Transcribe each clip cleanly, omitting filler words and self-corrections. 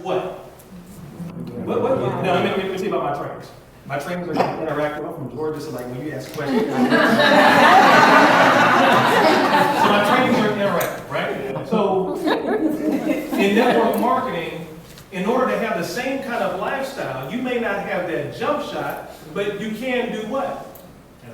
what? What? Now, let me see about my trainers. My trainers are interactive. I'm from Georgia, so like when you ask questions. So my trainings are interactive, right? So in network marketing, in order to have the same kind of lifestyle, you may not have that jump shot, but you can do what?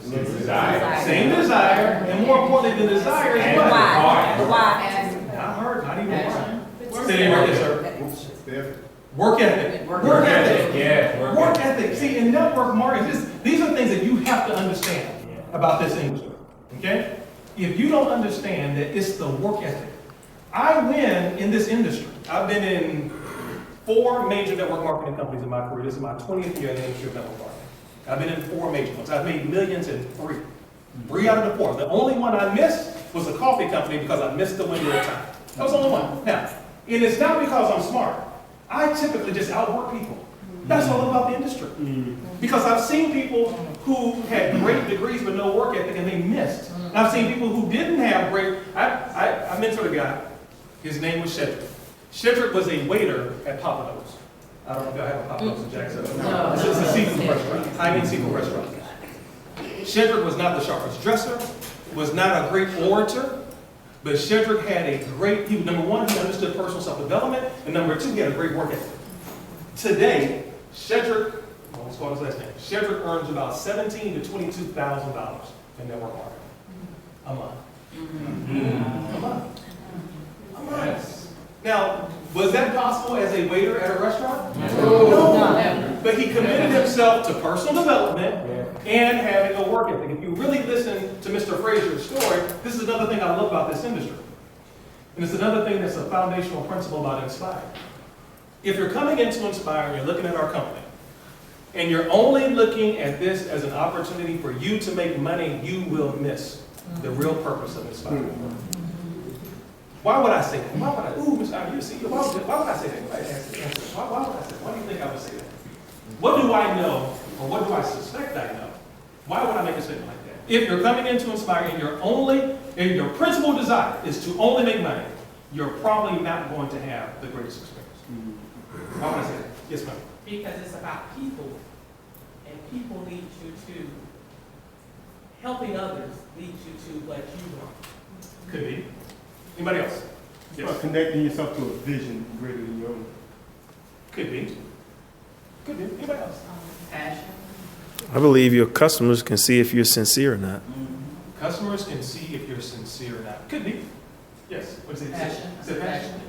Same desire. Same desire, and more importantly, the desire is what? Why? Not hard, not even hard. Say it right there, sir. Work ethic. Work ethic. Yeah. Work ethic. See, in network marketing, these are things that you have to understand about this industry. Okay? If you don't understand that it's the work ethic. I win in this industry. I've been in 4 major network marketing companies in my career. This is my 20th year in the industry of network marketing. I've been in 4 major ones. I've made millions in 3. 3 out of the 4. The only one I missed was a coffee company because I missed the window of time. That was the only one. Now, and it's not because I'm smart. I typically just outwork people. That's all about the industry. Because I've seen people who had great degrees but no work ethic and they missed. And I've seen people who didn't have great, I mentored a guy, his name was Shedrick. Shedrick was a waiter at Papado's. I don't know if y'all have a Papado's in Jacksonville. No. It's a seafood restaurant, high-end seafood restaurant. Shedrick was not the sharpest dresser, was not a great orator, but Shedrick had a great, number 1, he understood personal self-development, and number 2, he had a great work ethic. Today, Shedrick, let's call his last name, Shedrick earns about $17,000 to $22,000 in network marketing a month. A month. A month. Yes. Now, was that possible as a waiter at a restaurant? No. But he committed himself to personal development and having a work ethic. If you really listen to Mr. Frazier's story, this is another thing I love about this industry. And it's another thing that's a foundational principle about Inspire. If you're coming into Inspire and you're looking at our company, and you're only looking at this as an opportunity for you to make money, you will miss the real purpose of Inspire. Why would I say that? Why would I? Ooh, Mr. Iverson, you see, why would I say that? Why would I say that? Why do you think I would say that? What do I know, or what do I suspect I know? Why would I make a statement like that? If you're coming into Inspire and your principal desire is to only make money, you're probably not going to have the greatest experience. Why would I say that? Yes, ma'am. Because it's about people, and people lead you to helping others, lead you to what you want. Could be. Anybody else? Yes. Connecting yourself to a vision greater than your own. Could be. Could be. Anybody else? Passion. I believe your customers can see if you're sincere or not. Customers can see if you're sincere or not. Could be. Yes. What is it? Passion. Is it passion?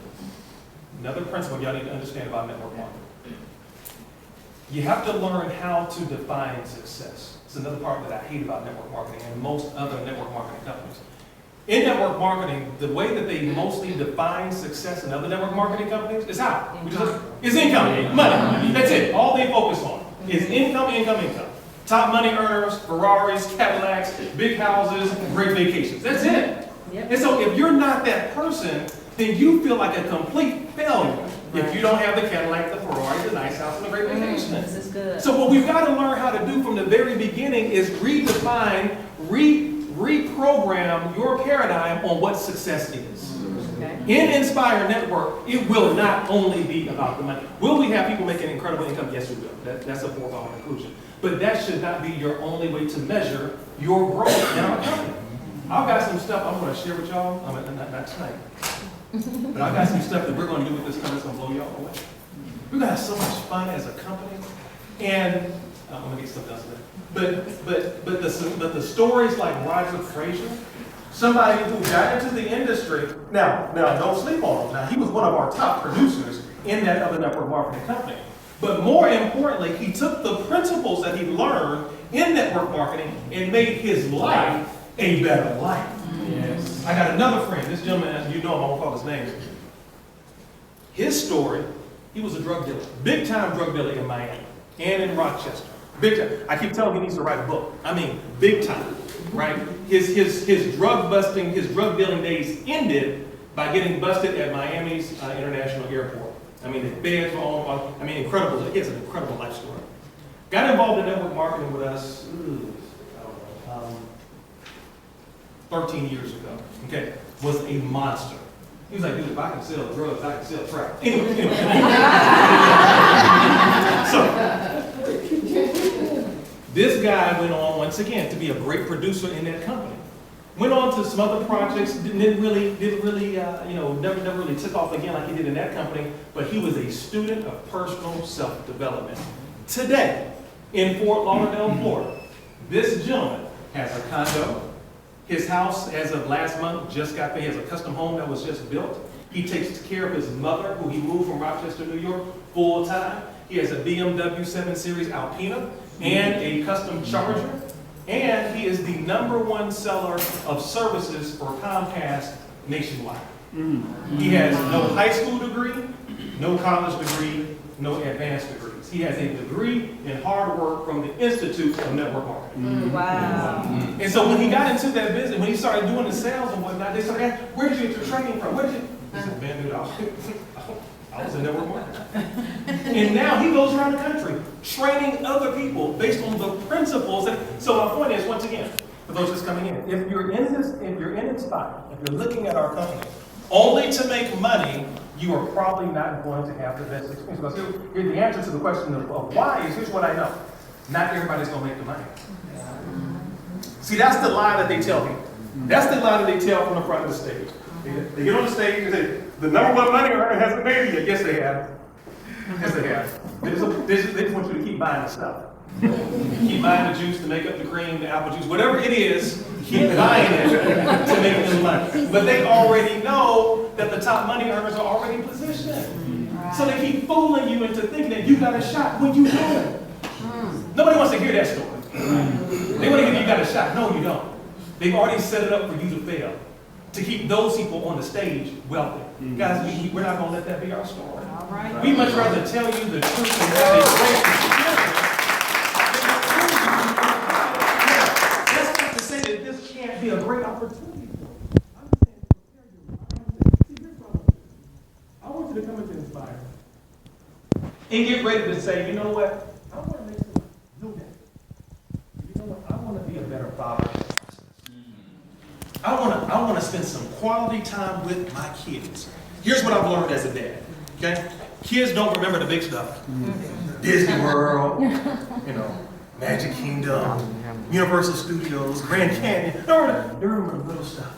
Another principle y'all need to understand about network marketing. You have to learn how to define success. It's another part that I hate about network marketing and most other network marketing companies. In network marketing, the way that they mostly define success in other network marketing companies is how? Is income, money. That's it. All they focus on is income, income, income. Top money earners, Ferraris, Cadillacs, big houses, great vacations. That's it. Yep. And so if you're not that person, then you feel like a complete failure if you don't have the Cadillac, the Ferrari, the nice house, and the great vacation. This is good. So what we've got to learn how to do from the very beginning is redefine, reprogram your paradigm on what success is. Okay. In Inspire Network, it will not only be about the money. Will we have people making incredible income? Yes, we will. That's a foregone conclusion. But that should not be your only way to measure your growth in our company. I've got some stuff I'm going to share with y'all. Not tonight. But I've got some stuff that we're going to do with this company that's going to blow y'all away. We're going to have so much fun as a company. And I'm going to get something else in there. But the stories like Roger Frazier, somebody who got into the industry, now don't sleep on him. Now he was one of our top producers in that other network marketing company. But more importantly, he took the principles that he learned in network marketing and made his life a better life. Yes. I got another friend, this gentleman, as you know him, I won't call his name. His story, he was a drug dealer, big time drug dealer in Miami and in Rochester. Big time. I keep telling him he needs to write a book. I mean, big time, right? His drug busting, his drug dealing days ended by getting busted at Miami's International Airport. I mean, the beds were all, I mean, incredible. He has an incredible life story. Got involved in network marketing with us, 13 years ago, okay, was a monster. He was like, dude, if I can sell drugs, I can sell crack. Anyway. once again, to be a great producer in that company. Went on to some other projects, didn't really, never really took off again like he did in that company, but he was a student of personal self-development. Today, in Fort Lauderdale, Florida, this gentleman has a condo. His house, as of last month, just got paid. He has a custom home that was just built. He takes care of his mother, who he moved from Rochester, New York, full time. He has a BMW 7 Series Alpina and a custom charger. And he is the #1 seller of services for Comcast nationwide. He has no high school degree, no college degree, no advanced degrees. He has a degree in hard work from the Institute of Network Marketing. Wow. And so when he got into that business, when he started doing the sales and whatnot, they started asking, where did you get your training from? Where did you? He said, man, dude, I was in network marketing. And now he goes around the country training other people based on the principles. So my point is, once again, for those just coming in, if you're in Inspire, if you're looking at our company only to make money, you are probably not going to have the best experience. Because here the answer to the question of why is, here's what I know. Not everybody's going to make the money. See, that's the lie that they tell people. That's the lie that they tell from the front of the stage. They get on the stage and say, the #1 money earner hasn't made it yet. Yes, they have. Yes, they have. They just want you to keep buying the stuff. Keep buying the juice to make up the cream, the apple juice, whatever it is, keep buying it to make them money. But they already know that the top money earners are already positioned. So they keep fooling you into thinking that you got a shot when you don't. Nobody wants to hear that story. They want to hear you got a shot. No, you don't. They've already set it up for you to fail, to keep those people on the stage wealthy. Guys, we're not going to let that be our story. All right. We much rather tell you the truth and have a great. That's not to say that this can't be a great opportunity. I'm saying prepare your mind. See, here's what I want you to come into Inspire and get ready to say, you know what? I want to make some new day. You know what? I want to be a better father. I want to spend some quality time with my kids. Here's what I've learned as a dad. Okay, kids don't remember the big stuff. Disney World, Magic Kingdom, Universal Studios, Grand Canyon. They remember the little stuff.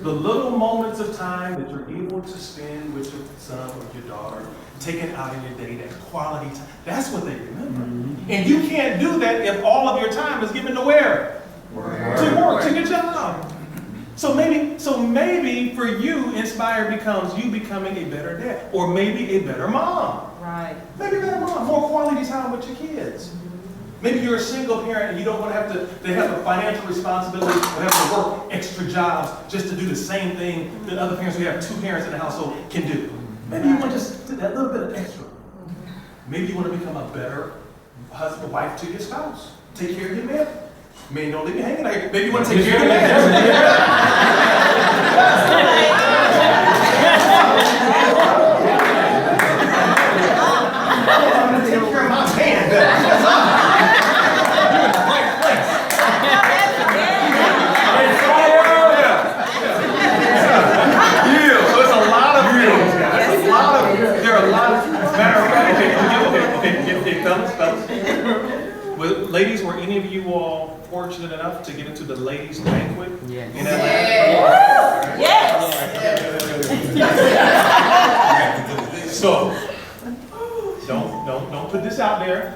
The little moments of time that you're able to spend with your son or your daughter, taking out in your day, that quality time. That's what they remember. And you can't do that if all of your time is given to where? To work, to your job. So maybe for you, Inspire becomes you becoming a better dad, or maybe a better mom. Right. Maybe a better mom, more quality time with your kids. Maybe you're a single parent and you don't want to have the financial responsibility or have to work extra jobs just to do the same thing that other parents who have 2 parents in the household can do. Maybe you want just that little bit of extra. Maybe you want to become a better husband, wife to your spouse. Take care of your man. Man, don't leave me hanging out here. Maybe you want to take care of your man. Ladies, were any of you all fortunate enough to get into the ladies' banquet in Atlanta? Yes. So, don't put this out there.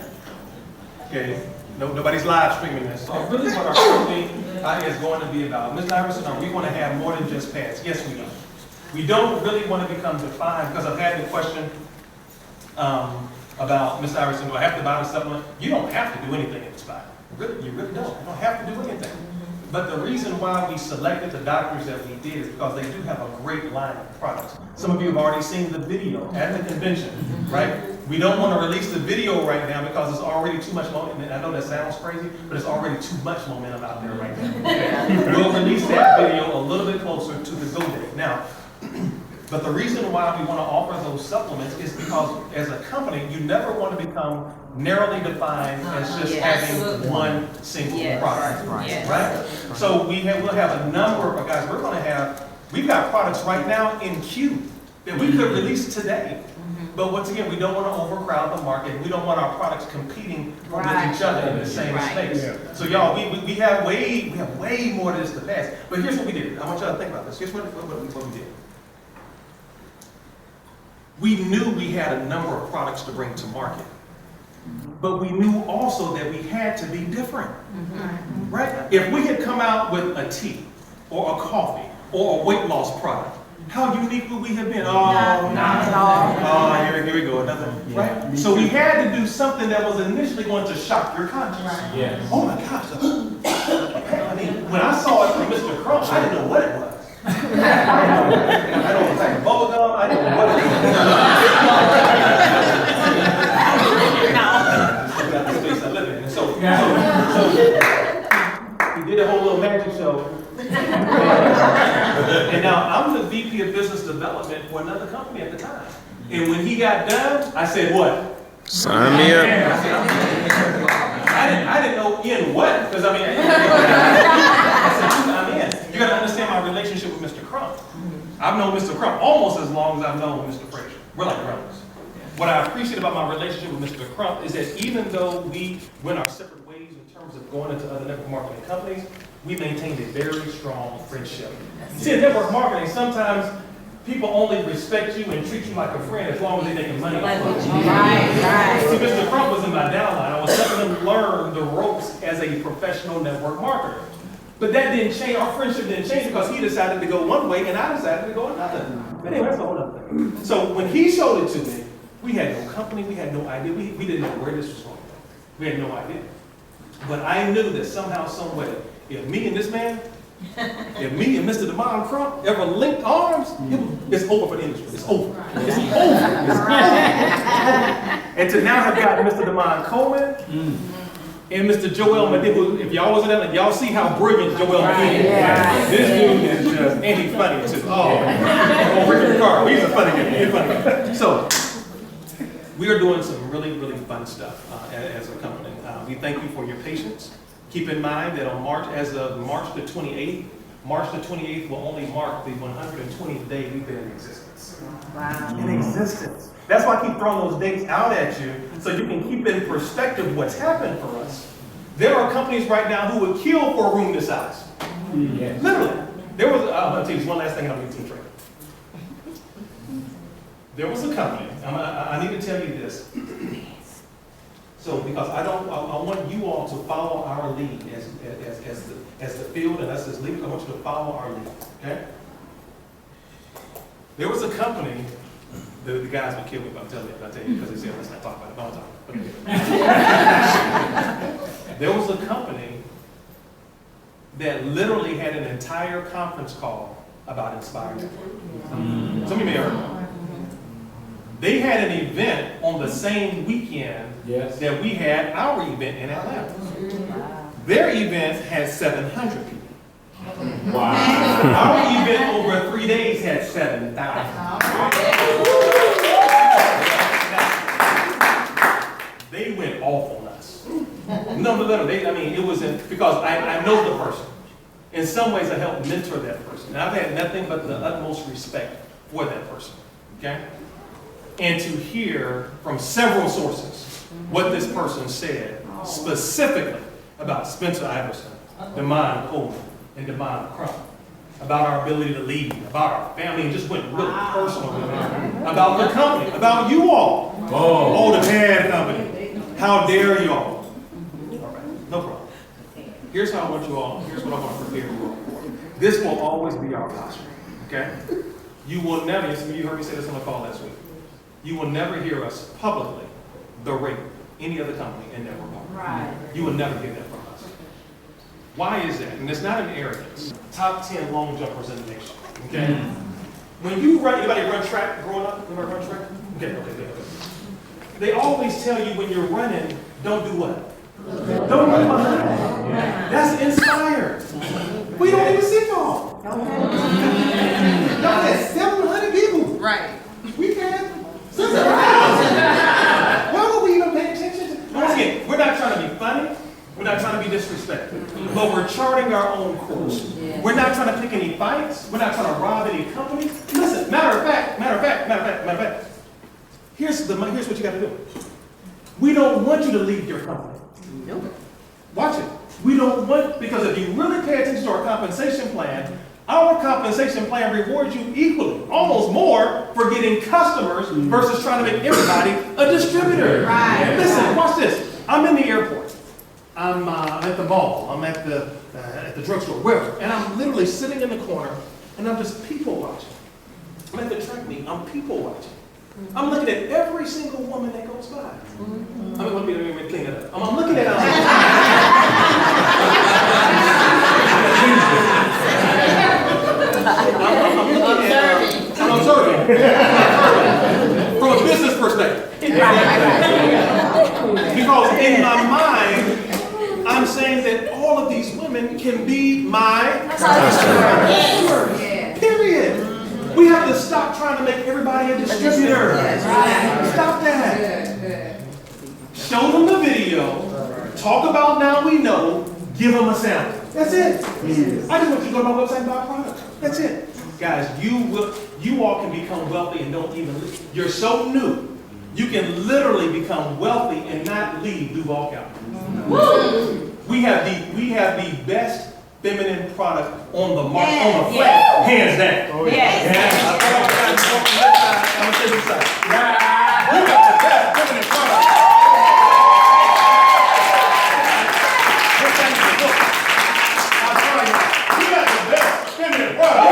Okay, nobody's live streaming this. So really, what our company is going to be about, Ms. Iverson, we want to have more than just pants. Yes, we do. We don't really want to become defined, because I've had the question about, Ms. Iverson, do I have to buy the supplement? You don't have to do anything in Inspire. You really don't. You don't have to do anything. But the reason why we selected the doctors that we did is because they do have a great line of products. Some of you have already seen the video at the convention, right? We don't want to release the video right now because it's already too much momentum. I know that sounds crazy, but it's already too much momentum out there right now. Okay? We'll release that video a little bit closer to the go date. Now, but the reason why we want to offer those supplements is because as a company, you never want to become narrowly defined as just having one single product, right? So we'll have a number of guys. We've got products right now in queue that we could release today But once again, we don't want to overcrowd the market. We don't want our products competing with each other in the same space. So y'all, we have way more to this to pass. But here's what we did. I want y'all to think about this. Here's what we did. We knew we had a number of products to bring to market. But we knew also that we had to be different. Right? If we had come out with a tea or a coffee or a weight loss product, how unique would we have been? Oh, not at all. Oh, here we go, another. Right? So we had to do something that was initially going to shock your conscience. Yes. Oh my gosh. I mean, when I saw it from Mr. Crump, I didn't know what it was. I don't know type of bubble gum. I didn't know what it was. The space I live in. And so we did a whole little magic show. And now I'm the VP of Business Development for another company at the time. And when he got done, I said, what? Sign me up. I didn't know in what, because I said, I'm in. You got to understand my relationship with Mr. Crump. I've known Mr. Crump almost as long as I've known Mr. Frazier. We're like brothers. What I appreciate about my relationship with Mr. Crump is that even though we went our separate ways in terms of going into other network marketing companies, we maintained a very strong friendship. See, in network marketing, sometimes people only respect you and treat you like a friend as long as they're making money. Right. See, Mr. Crump was in my downline. I was helping him learn the ropes as a professional network marketer. But that didn't change. Our friendship didn't change because he decided to go one way and I decided to go another. But anyway, that's a whole other thing. So when he showed it to me, we had no company. We had no idea. We didn't know where this was going. We had no idea. But I knew that somehow, some way, if me and this man, if me and Mr. Demond Crump ever linked arms, it's over for the industry. It's over. It's over. It's over. And to now have got Mr. Demond Coleman and Mr. Joel Medici, if y'all wasn't there, y'all see how brilliant Joel Medici is. This dude is just, and he's funny too. Oh, Ricky Ricardo, he's a funny guy. He's a funny guy. So, we are doing some really, really fun stuff as a company. We thank you for your patience. Keep in mind that on as of March the 28th will only mark the 120th day we've been in existence. Wow. In existence. That's why I keep throwing those dates out at you so you can keep in perspective what's happened for us. There are companies right now who would kill for a room this size. Yes. Literally. There was, I'm going to tell you one last thing and I'm going to team training. There was a company, I need to tell you this. So, because I want you all to follow our lead as the field and us as leaders. I want you to follow our lead, okay? There was a company, the guys would kill me if I tell you, because they said, let's not talk about it. No, there was a company that literally had an entire conference call about Inspire Network. Some of you may have heard. They had an event on the same weekend that we had our event in Atlanta. Their event had 700 people. Wow. Our event over 3 days had 7,000. They went off on us. No, it was because I know the person. In some ways, I helped mentor that person. And I've had nothing but the utmost respect for that person. Okay? And to hear from several sources what this person said specifically about Spencer Iverson, Demond Coleman, and Demond Crump, about our ability to lead, about our family, and just went really personal with them, about the company, about you all. Oh, the bad company. How dare y'all? All right, no problem. Here's what I want to prepare you all for. This will always be our posture, okay? You will never, you heard me say this on the call last week. You will never hear us publicly berate any other company in network marketing. Right. You will never hear that from us. Why is that? And it's not an arrogance. Top 10 long jumpers in the nation. Okay? When you run, anybody run track growing up? Anybody run track? Okay. They always tell you when you're running, don't do what? Don't run behind. That's inspired. We don't even see y'all. Y'all had 700 people. Right. We had 6,000. Why would we even pay attention to? Once again, we're not trying to be funny. We're not trying to be disrespectful. But we're charting our own course. We're not trying to pick any fights. We're not trying to rob any companies. Listen, matter of fact, here's what you got to do. We don't want you to leave your company. Nope. Watch it. We don't want, because if you really pay attention to our compensation plan rewards you equally, almost more, for getting customers versus trying to make everybody a distributor. Right. Listen, watch this. I'm in the airport. I'm at the mall. I'm at the drugstore, wherever. And I'm literally sitting in the corner, and I'm just people watching. I'm at the track meet. I'm people watching. I'm looking at every single woman that goes by. I mean, let me clean it up. I'm looking at I'm observing. From a business perspective. Because in my mind, I'm saying that all of these women can be my customers. Period. We have to stop trying to make everybody a distributor. Stop that. Show them the video. Talk about now we know. Give them a sample. That's it. I just want you to go to my website and buy a product. That's it. Guys, you all can become wealthy and don't even leave. You're so new. You can literally become wealthy and not leave Duval County. We have the best feminine product on the market, on the planet, hands down. Oh, yes. I'm gonna say this side. We got the best feminine product. I'm telling you, we got the best feminine product.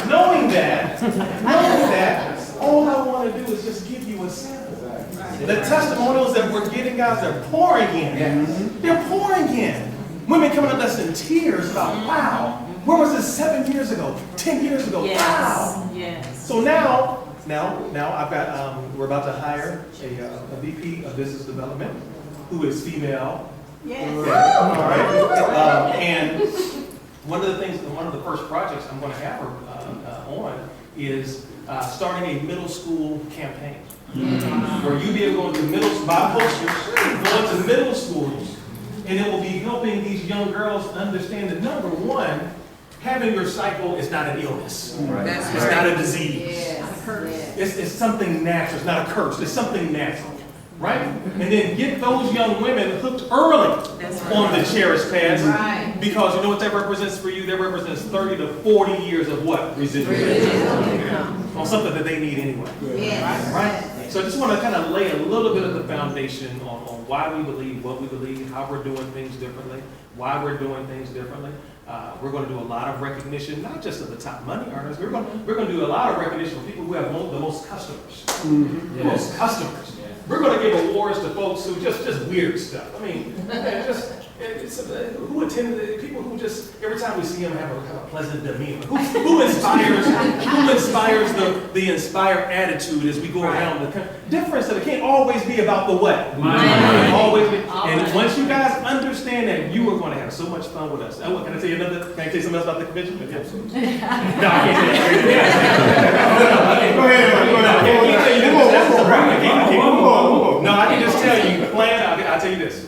Knowing that, all I want to do is just give you a sample. The testimonials that we're getting, guys, they're pouring in. They're pouring in. Women coming up us in tears about, wow, where was this 7 years ago, 10 years ago? Wow. Yes. So now I've got, we're about to hire a VP of Business Development who is female. Yes. All right. And one of the first projects I'm going to have her on is starting a middle school campaign. Where you be able to go into buy posters, go into middle schools, and it will be helping these young girls understand that number one, having your cycle is not an illness. Right. It's not a disease. Yes. It's something natural. It's not a curse. It's something natural. Right? And then get those young women hooked early on the cherished past. Right. Because you know what that represents for you? That represents 30 to 40 years of what? Residual income. On something that they need anyway. Yes. Right? So I just want to kind of lay a little bit of the foundation on why we believe what we believe, how we're doing things differently, why we're doing things differently. We're going to do a lot of recognition, not just of the top money earners. We're going to do a lot of recognition for people who have the most customers. The most customers. We're going to give awards to folks who just weird stuff. I mean, who attend, people who just, every time we see them have a kind of pleasant demeanor. Who inspires the inspired attitude as we go around the country. Difference that it can't always be about the what? Money. Always be. And once you guys understand that, you are going to have so much fun with us. Can I tell you can I tell you something else about the convention? No, I can't tell you. Go ahead. No, I can just tell you, I'll tell you this.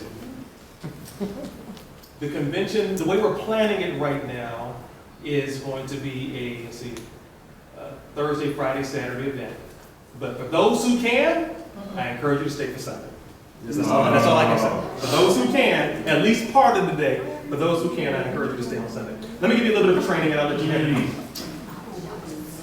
The convention, the way we're planning it right now, is going to be a Thursday, Friday, Saturday event. But for those who can, I encourage you to stay for Sunday. That's all I can say. For those who can, at least part of the day, for those who can, I encourage you to stay on Sunday. Let me give you a little bit of training and I'll let you have it easy.